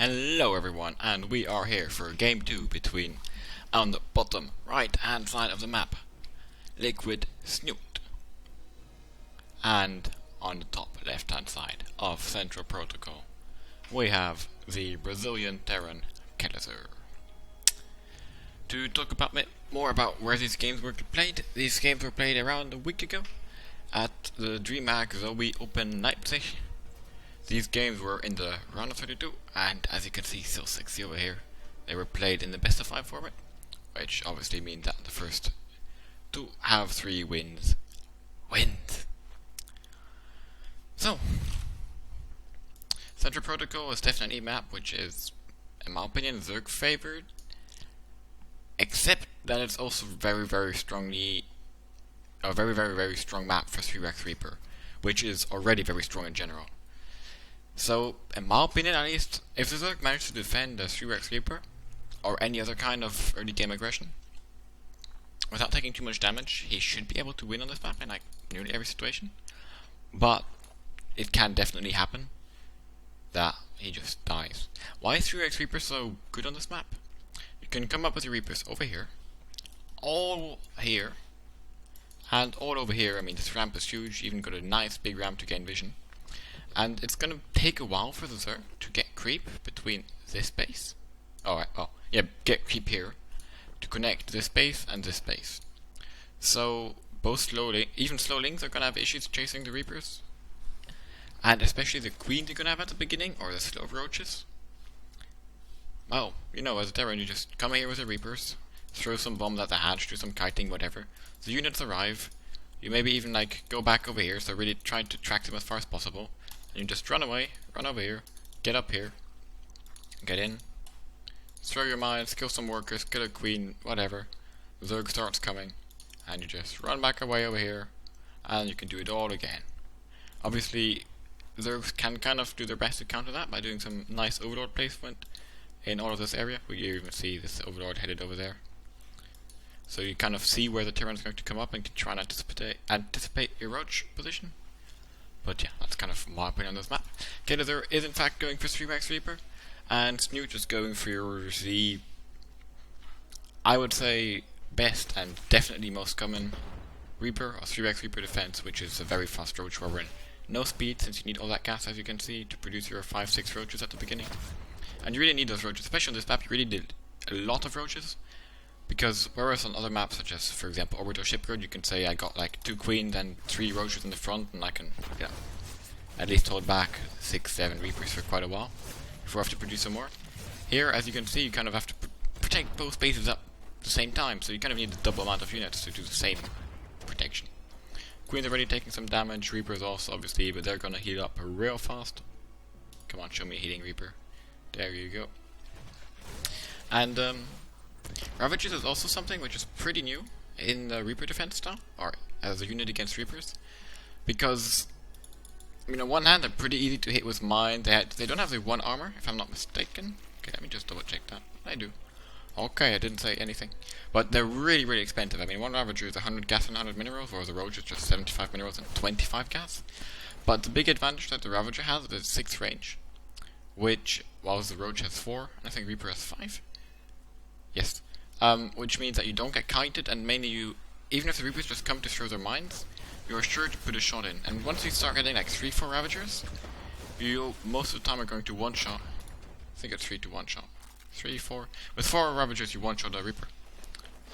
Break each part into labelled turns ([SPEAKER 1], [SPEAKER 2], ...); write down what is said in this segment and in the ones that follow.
[SPEAKER 1] Hello everyone, and we are here for game 2 between, on the bottom right hand side of the map, Liquid Snute, and on the top left hand side of Central Protocol, we have the Brazilian Terran Kelazhur. To talk about more about where these games were played, these games were played around a week ago at the Dreamhack Zoe Open Leipzig. These games were in the round of 32, and as you can see, so sexy over here, they were played in the best of 5 format, which obviously means that the first to have 3 wins. So, Central Protocol is definitely a map which is, in my opinion, Zerg favored, except that it's also very strongly a very strong map for 3x Reaper, which is already very strong in general. So, in my opinion at least, if the Zerg managed to defend a 3x Reaper, or any other kind of early game aggression, without taking too much damage, he should be able to win on this map in like nearly every situation. But it can definitely happen that he just dies. Why is 3x Reaper so good on this map? You can come up with your Reapers over here, all here, and all over here. I mean, this ramp is huge, you even got a nice big ramp to gain vision. And it's gonna take a while for the Zerg to get creep between this base. Get creep here to connect this base and this base. So both even slow links are gonna have issues chasing the Reapers, and especially the queens you're gonna have at the beginning, or the slow roaches. Well, you know, as a Terran, you just come here with the Reapers, throw some bombs at the hatch, do some kiting, whatever. The units arrive. You maybe even like go back over here, so really try to track them as far as possible. And you just run away, run over here, get up here, get in, throw your mines, kill some workers, kill a queen, whatever. Zerg starts coming, and you just run back away over here, and you can do it all again. Obviously, Zergs can kind of do their best to counter that by doing some nice overlord placement in all of this area. We even see this overlord headed over there. So you kind of see where the Terran's going to come up and can try and anticipate your roach position. But yeah, that's kind of my opinion on this map. Kelazhur is in fact going for 3x Reaper, and Snute is going for the, I would say, best and definitely most common Reaper, or 3x Reaper defense, which is a very fast roach warren. No speed, since you need all that gas, as you can see, to produce your 5-6 roaches at the beginning. And you really need those roaches, especially on this map. You really need a lot of roaches, because whereas on other maps, such as, for example, Orbital Shipyard, you can say I got like 2 queens and 3 roaches in the front, and I can, you know, at least hold back 6-7 Reapers for quite a while before I have to produce some more. Here, as you can see, you kind of have to protect both bases up at the same time, so you kind of need the double amount of units to do the same protection. Queen's already taking some damage, Reapers also, obviously, but they're gonna heal up real fast. Come on, show me a healing Reaper. There you go. And, Ravagers is also something which is pretty new in the Reaper defense style, or as a unit against Reapers, because, I mean, on one hand, they're pretty easy to hit with mine. They don't have the 1 armor, if I'm not mistaken. Okay, let me just double check that. I do. Okay, I didn't say anything. But they're really expensive. I mean, 1 Ravager is 100 gas and 100 minerals, whereas the Roach is just 75 minerals and 25 gas. But the big advantage that the Ravager has is 6 range, which, whilst the Roach has 4, and I think Reaper has 5. Yes. Which means that you don't get kited, and mainly even if the Reapers just come to throw their mines, you're sure to put a shot in. And once you start getting like 3-4 Ravagers, you most of the time are going to one-shot. I think it's 3 to one-shot. 3-4. With 4 Ravagers, you one-shot a Reaper.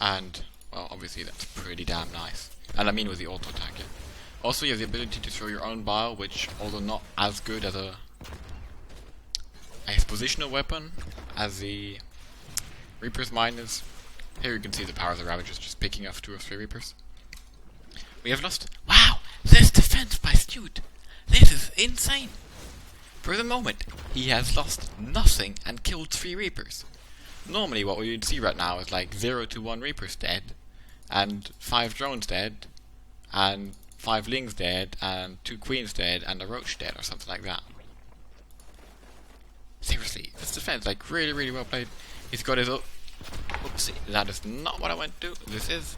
[SPEAKER 1] And, well, obviously that's pretty damn nice. And I mean with the auto attack, yeah. Also, you have the ability to throw your own bile, which, although not as good as a positional weapon as the Reaper's mine is. Here you can see the power of the Ravagers just picking off 2 or 3 Reapers. We have lost. Wow! This defense by Snute! This is insane! For the moment, he has lost nothing and killed 3 Reapers. Normally what we would see right now is like 0 to 1 Reapers dead, and 5 drones dead, and 5 lings dead, and 2 queens dead, and a roach dead, or something like that. Seriously, this defense, like, really well played. He's got his oopsie, that is not what I went to. He's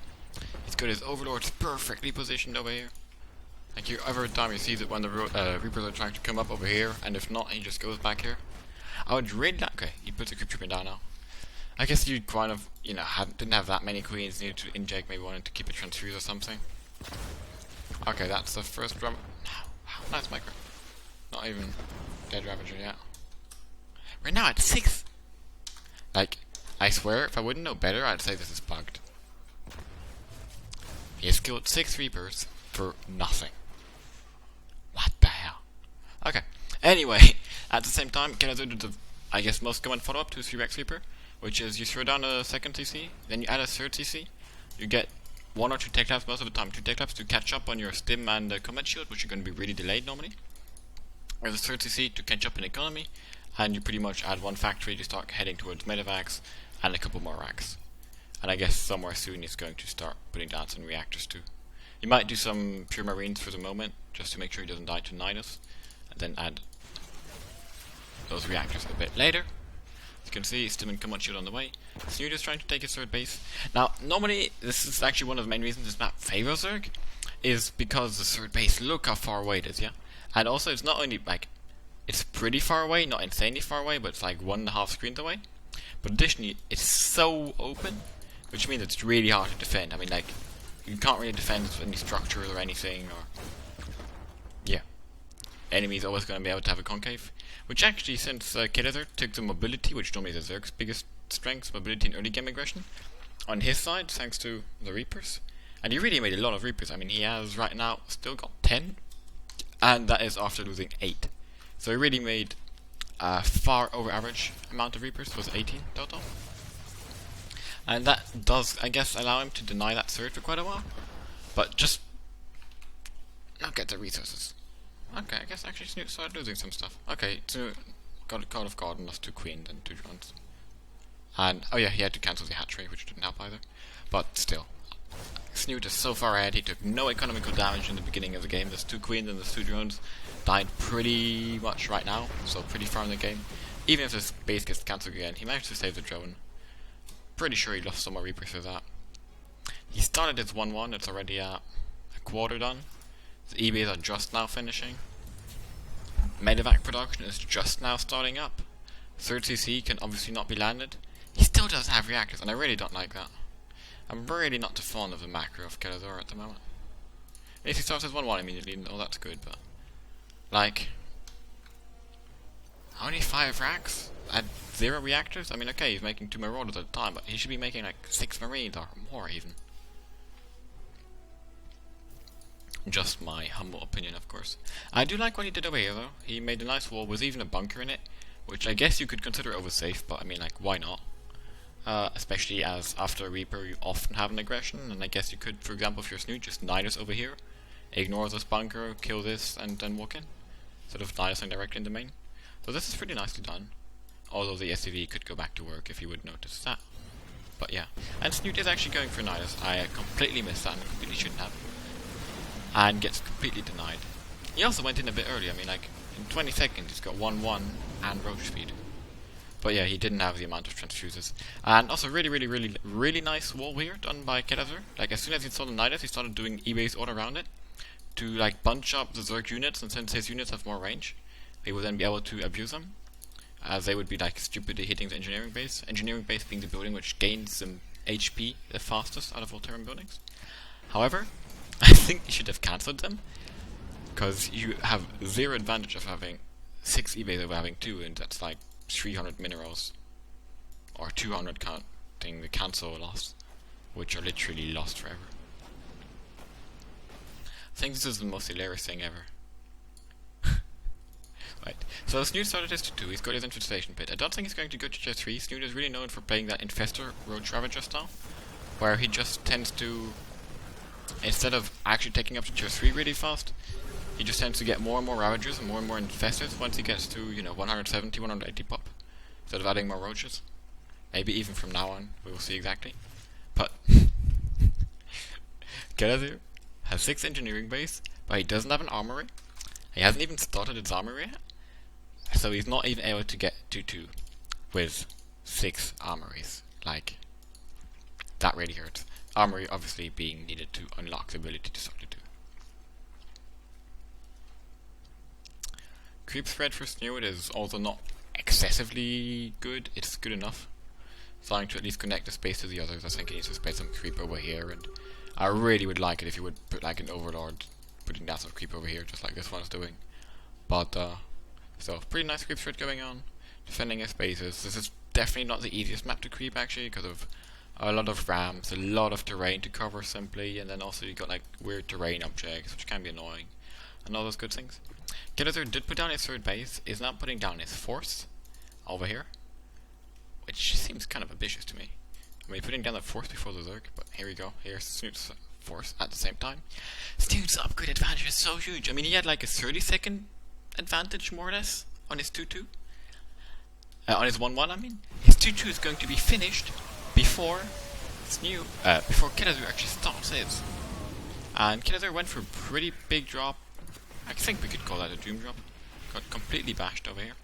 [SPEAKER 1] got his overlords perfectly positioned over here. Like, every time he sees it when the Reapers are trying to come up over here, and if not, he just goes back here. I would really like... Okay, he puts the Crypt Trooper down now. I guess you kind of, didn't have that many queens, needed to inject, maybe wanted to keep it transfused or something. Okay, that's the first drum. Nice micro. Not even dead Ravager yet. We're now at 6! Like, I swear, if I wouldn't know better, I'd say this is bugged. He has killed 6 Reapers for nothing. What the hell? Okay. Anyway, at the same time, Kelazhur did the, I guess, most common follow-up to 3 Rex Reaper, which is you throw down a second CC, then you add a third CC, you get 1 or 2 tech labs most of the time, 2 tech labs to catch up on your stim and combat shield, which are going to be really delayed normally. There's a third CC to catch up in economy, and you pretty much add 1 factory to start heading towards medevacs, and a couple more racks. And I guess somewhere soon he's going to start putting down some reactors too. You might do some pure marines for the moment, just to make sure he doesn't die to Nidus, and then add those reactors a bit later. As you can see, Stim and Command Shield on the way. Snute is trying to take his third base. Now, normally, this is actually one of the main reasons this map favors Zerg, is because the third base, look how far away it is, yeah? And also, it's not only, like, it's pretty far away, not insanely far away, but it's like 1.5 screens away. But additionally, it's so open, which means it's really hard to defend. I mean, like, you can't really defend any structures or anything, or... yeah. Enemy's always going to be able to have a concave. Which actually, since Kelazhur took the mobility, which normally is Zerg's biggest strength, mobility and early game aggression, on his side, thanks to the Reapers. And he really made a lot of Reapers. I mean, he has right now still got 10, and that is after losing 8. So he really made a far over average amount of Reapers, was 18 total. And that does, I guess, allow him to deny that third for quite a while. But just not get the resources. Okay, I guess actually Snute started losing some stuff. Okay, Snute got a Call of God and lost 2 queens and 2 drones. And, oh yeah, he had to cancel the hatchery, which didn't help either. But still, Snute is so far ahead, he took no economical damage in the beginning of the game. There's 2 queens and there's 2 drones. Died pretty much right now, so pretty far in the game. Even if this base gets cancelled again, he managed to save the drone. Pretty sure he lost some more Reapers for that. He started his 1-1, it's already a quarter done. The E-bays are just now finishing. Medevac production is just now starting up. Third CC can obviously not be landed. He still doesn't have reactors, and I really don't like that. I'm really not too fond of the macro of Kelazhur at the moment. At least he starts as 1-1 immediately, oh that's good, but... like... only 5 racks? At 0 reactors? I mean, okay, he's making 2 Marauders at a time, but he should be making like 6 Marines or more even. Just my humble opinion, of course. I do like what he did over here, though. He made a nice wall with even a bunker in it, which I guess you could consider oversafe, but I mean, like, why not? Especially as after a Reaper, you often have an aggression, and I guess you could, for example, if you're Snute, just Nidus over here, ignore this bunker, kill this, and then walk in. Instead of Nidusing directly in the main. So this is pretty nicely done. Although the SCV could go back to work if you would notice that. But yeah. And Snute is actually going for Nidus. I completely missed that and completely shouldn't have. And gets completely denied. He also went in a bit early. I mean, like, in 20 seconds he's got 1-1 and roach speed. But yeah, he didn't have the amount of transfuses. And also really nice wall here done by Kelazhur. Like, as soon as he saw the Nidus, he started doing E-base all around it. To, like, bunch up the Zerg units, and since his units have more range, he would then be able to abuse them. As they would be, like, stupidly hitting the engineering base. Engineering base being the building which gains some HP the fastest out of all Terran buildings. However, I think you should have cancelled them, because you have 0 advantage of having 6 eBay over having 2, and that's like 300 minerals, or 200 counting the cancel loss, which are literally lost forever. I think this is the most hilarious thing ever. Right, so Snute started his 2, he's got his infestation pit. I don't think he's going to go to tier 3. Snute is really known for playing that Infestor Roach Ravager style, where he just tends to, instead of actually taking up to tier 3 really fast, he just tends to get more and more Ravagers and more Infestors once he gets to, 170, 180 pop, instead of adding more Roaches. Maybe even from now on, we will see exactly. But, Kelazhur has 6 engineering base, but he doesn't have an armory. He hasn't even started its armory yet, so he's not even able to get to 2 with 6 armories. Like, that really hurts. Armory obviously being needed to unlock the ability to start to 2. Creep thread for Snute is also not excessively good. It's good enough. Trying to at least connect the space to the others. I think he needs to space some creep over here, and I really would like it if you would put like an overlord putting down some creep over here, just like this one's doing. But so pretty nice creep thread going on, defending his spaces. This is definitely not the easiest map to creep actually, because of a lot of ramps, a lot of terrain to cover simply, and then also you got like weird terrain objects, which can be annoying, and all those good things. Kelazhur did put down his third base, is now putting down his fourth over here, which seems kind of ambitious to me. I mean, putting down the fourth before the Zerg, but here we go. Here's Snute's fourth at the same time. Snute's upgrade advantage is so huge. I mean, he had like a 30-second advantage, more or less, on his 2-2. On his 1-1, I mean. His 2-2 is going to be finished before before Kelazhur actually starts his. And Kelazhur went for a pretty big drop. I think we could call that a dream drop. Got completely bashed over here.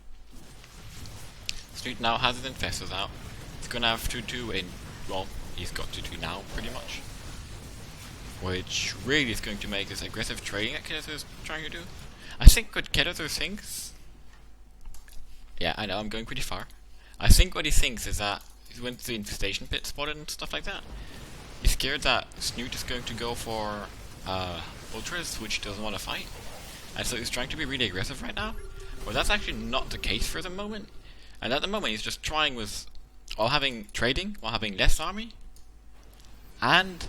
[SPEAKER 1] Snute now has his infestors out. He's gonna have 2-2 in, well, he's got 2-2 now, pretty much. Which really is going to make this aggressive trading that Kelazhur is trying to do. I think what Kelazhur thinks... Yeah, I know, I'm going pretty far. I think what he thinks is that he went to the infestation pit spotted and stuff like that. He's scared that Snute is going to go for ultras, which he doesn't want to fight. And so he's trying to be really aggressive right now. But that's actually not the case for the moment. And at the moment he's just trying with, while having trading, while having less army, and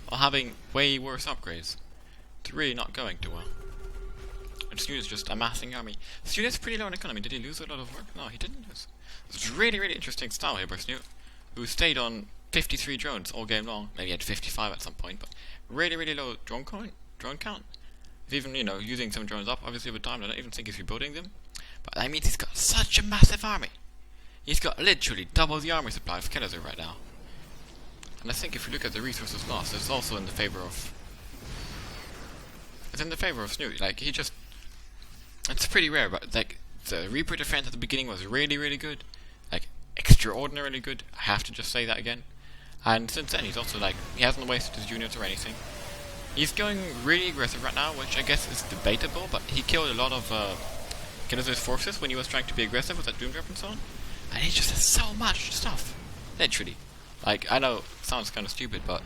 [SPEAKER 1] while having way worse upgrades. It's really not going too well. And Snute is just amassing army. Snute is pretty low in economy. Did he lose a lot of work? No, he didn't lose. It's really, really interesting style here by Snute, who stayed on 53 drones all game long. Maybe he had 55 at some point, but really, really low drone count. He's even, you know, using some drones up, obviously, over time. I don't even think he's rebuilding them. But that means he's got such a massive army. He's got literally double the army supply of Kelazhur right now. And I think if you look at the resources lost, it's also in the favor of... It's in the favor of Snute. Like, he just... It's pretty rare, but, like, the Reaper defense at the beginning was really, really good. Like, extraordinarily good. I have to just say that again. And since then, he's also, like, he hasn't wasted his units or anything. He's going really aggressive right now, which I guess is debatable, but he killed a lot of Kelazhur's forces when he was trying to be aggressive with that Doom Drop and so on. And he just has so much stuff. Literally. Like, I know it sounds kind of stupid, but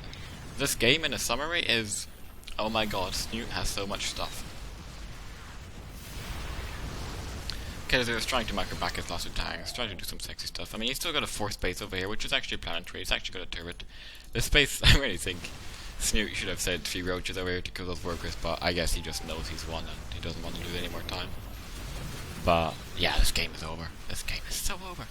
[SPEAKER 1] this game in a summary is, oh my god, Snute has so much stuff. Kelazhur is trying to micro back his last two tanks, trying to do some sexy stuff. I mean, he's still got a fourth base over here, which is actually planetary. It's actually got a turret. This space, I really think Snute should have said 3 roaches over here to kill those workers, but I guess he just knows he's won and he doesn't want to lose any more time. But yeah, this game is over. This game is so over.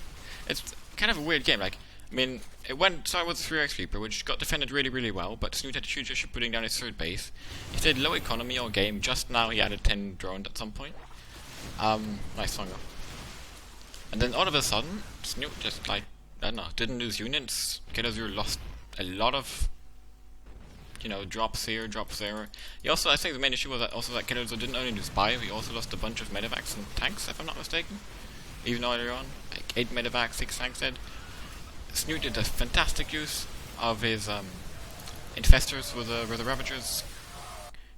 [SPEAKER 1] It's kind of a weird game. Like, I mean, it started with a 3x Reaper, which got defended really, really well, but Snute had a huge issue putting down his third base. He did low economy all game. Just now he added 10 drones at some point. Nice song though. And then all of a sudden, Snute just, like, I don't know, didn't lose units. Kelazhur lost a lot of, you know, drops here, drops there. He also, I think the main issue was that also that Kelazhur didn't only lose bio, he also lost a bunch of medevacs and tanks, if I'm not mistaken. Even earlier on, like 8 medevacs, 6 tanks dead. Snute did a fantastic use of his infestors with the Ravagers,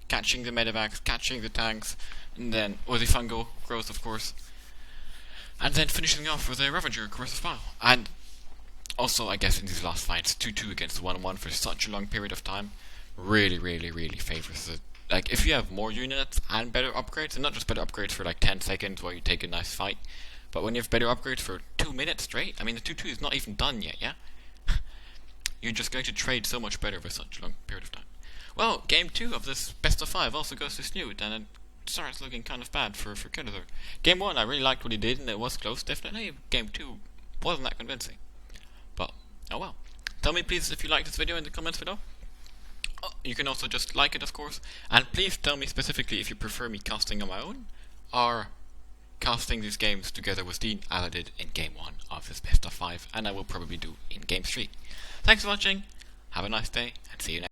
[SPEAKER 1] catching the medevacs, catching the tanks, and then Fungo growth, of course, and then finishing off with a Ravager Corrosive Pile. And also, I guess in these last fights, 2-2 against 1-1 for such a long period of time really, really, really favors it. Like, if you have more units and better upgrades, and not just better upgrades for like 10 seconds while you take a nice fight, but when you have better upgrades for 2 minutes straight, I mean, the 2-2 is not even done yet, yeah? You're just going to trade so much better for such a long period of time. Well, game 2 of this best of 5 also goes to Snute, and it starts looking kind of bad for Kelazhur. Game 1, I really liked what he did, and it was close, definitely. Game 2 wasn't that convincing. But, oh well. Tell me please if you like this video in the comments below. Oh, you can also just like it, of course. And please tell me specifically if you prefer me casting on my own, or casting these games together with Dean, as I did in game 1 of this best of 5, and I will probably do in game 3. Thanks for watching, have a nice day, and see you next time.